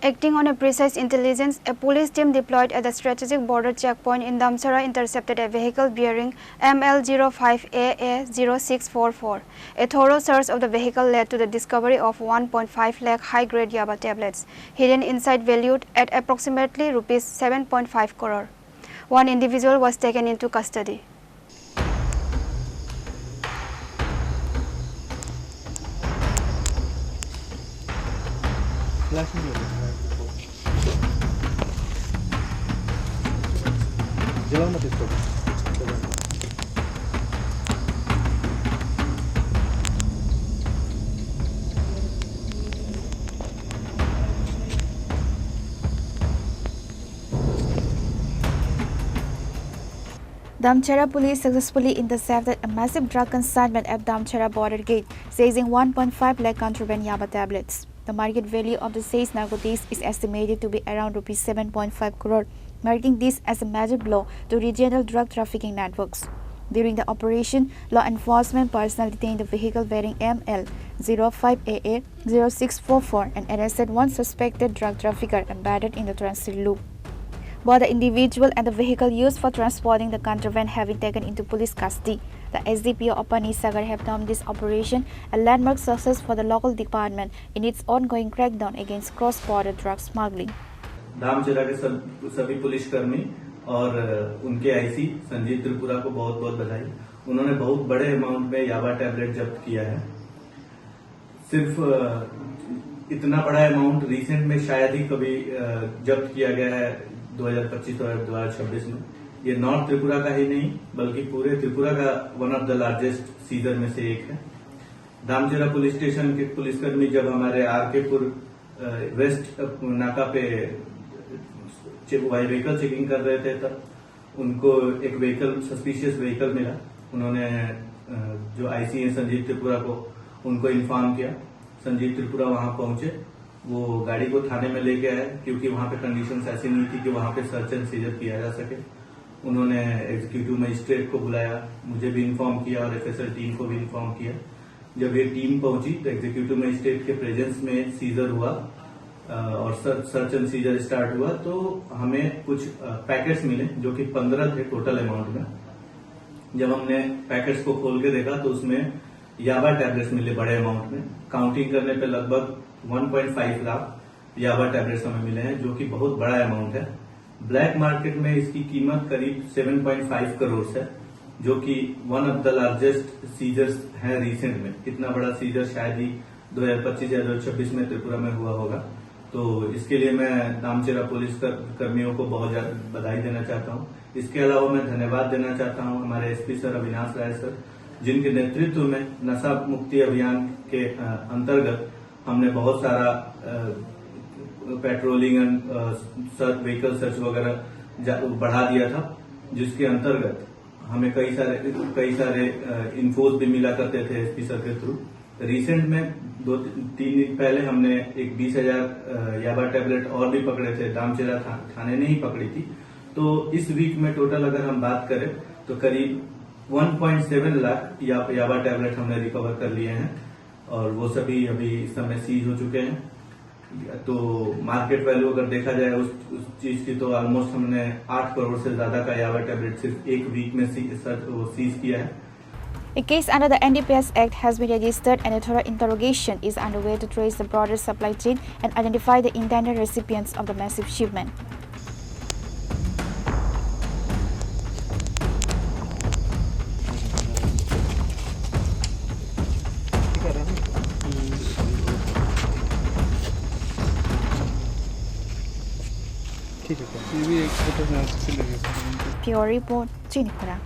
Acting on a precise intelligence, a police team deployed at the strategic border checkpoint in Damchara intercepted a vehicle bearing ML05AA0644. A thorough search of the vehicle led to the discovery of 1.5 lakh high-grade Yaba tablets, hidden inside valued at approximately Rs 7.5 crore. One individual was taken into custody. Damchara police successfully intercepted a massive drug consignment at Damchara border gate, seizing 1.5 lakh contraband Yaba tablets. The market value of the seized narcotics is estimated to be around Rs 7.5 crore, marking this as a major blow to regional drug trafficking networks. During the operation, law enforcement personnel detained the vehicle bearing ML05AA0644 and arrested one suspected drug trafficker embedded in the transit loop. Both the individual and the vehicle used for transporting the contraband have been taken into police custody. The SDPO of Panisagar have termed this operation a landmark success for the local department in its ongoing crackdown against cross-border drug smuggling. दामचरा के सभी पुलिसकर्मी और उनके IC Sanjeev Tripura को बहुत बहुत बधाई। उन्होंने बहुत बड़े अमाउंट में याबा टैबलेट जब्त किया है। सिर्फ इतना बड़ा अमाउंट रिसेंट में शायद ही कभी जब्त किया गया है 2025 और 2026 में। ये नॉर्थ त्रिपुरा का ही नहीं बल्कि पूरे त्रिपुरा का one of the largest seizure में से एक है। दामचरा पुलिस स्टेशन के पुलिसकर्मी जब हमारे आरकेपुर वेस्ट नाका पे व्हीकल चेकिंग कर रहे थे तब उनको एक व्हीकल सस्पिशियस व्हीकल मिला। उन्होंने जो आईसी है संजीव त्रिपुरा को उनको इन्फॉर्म किया। संजीव त्रिपुरा वहां पहुंचे, वो गाड़ी को थाने में लेके आए क्योंकि वहां पे कंडीशंस ऐसी नहीं थी कि वहां पे सर्च एंड सीजर किया जा सके। उन्होंने एग्जीक्यूटिव मजिस्ट्रेट को बुलाया, मुझे भी इन्फॉर्म किया और एफएसएल टीम को भी इन्फॉर्म किया। जब ये टीम पहुंची तो एग्जीक्यूटिव मजिस्ट्रेट के प्रेजेंस में सीजर हुआ और सर्च एंड सीजर स्टार्ट हुआ तो हमें कुछ पैकेट्स मिले जो कि 15 थे टोटल अमाउंट में। जब हमने पैकेट्स को खोल के देखा तो उसमें याबा टैबलेट्स मिले बड़े अमाउंट में। काउंटिंग करने पे लगभग 1.5 लाख याबा टैबलेट्स हमें मिले हैं जो कि बहुत बड़ा अमाउंट है। ब्लैक मार्केट में इसकी कीमत करीब 7.5 करोड़ है जो कि one of the largest seizures है रिसेंट में। इतना बड़ा सीजर शायद ही 2025 या 2026 में त्रिपुरा में हुआ होगा। तो इसके लिए मैं दामचरा पुलिस कर्मियों को बहुत ज्यादा बधाई देना चाहता हूं। इसके अलावा मैं धन्यवाद देना चाहता हूं हमारे SP sir Avinash Rai sir, जिनके नेतृत्व में नशा मुक्ति अभियान के अंतर्गत हमने बहुत सारा पेट्रोलिंग एंड व्हीकल सर्च वगैरह बढ़ा दिया था, जिसके अंतर्गत हमें कई सारे इन्फोज भी मिला करते थे एसपी सर के थ्रू। रिसेंट में 2-3 दिन पहले हमने एक 20,000 याबा टैबलेट और भी पकड़े थे, दामचरा थाने ने ही पकड़ी थी। तो इस वीक में टोटल अगर हम बात करें तो करीब 1.7 लाख याबा टैबलेट हमने रिकवर कर लिए हैं और वो सभी अभी इस समय सीज हो चुके हैं। तो मार्केट वैल्यू अगर देखा जाए उस चीज की तो ऑलमोस्ट हमने 8 करोड़ से ज्यादा का याबा टैबलेट सिर्फ एक वीक में सीज किया है। A case under the NDPS Act has been registered and a thorough interrogation is underway to trace the broader supply chain and identify the intended recipients of the massive shipment. Pure Report, Chinipura.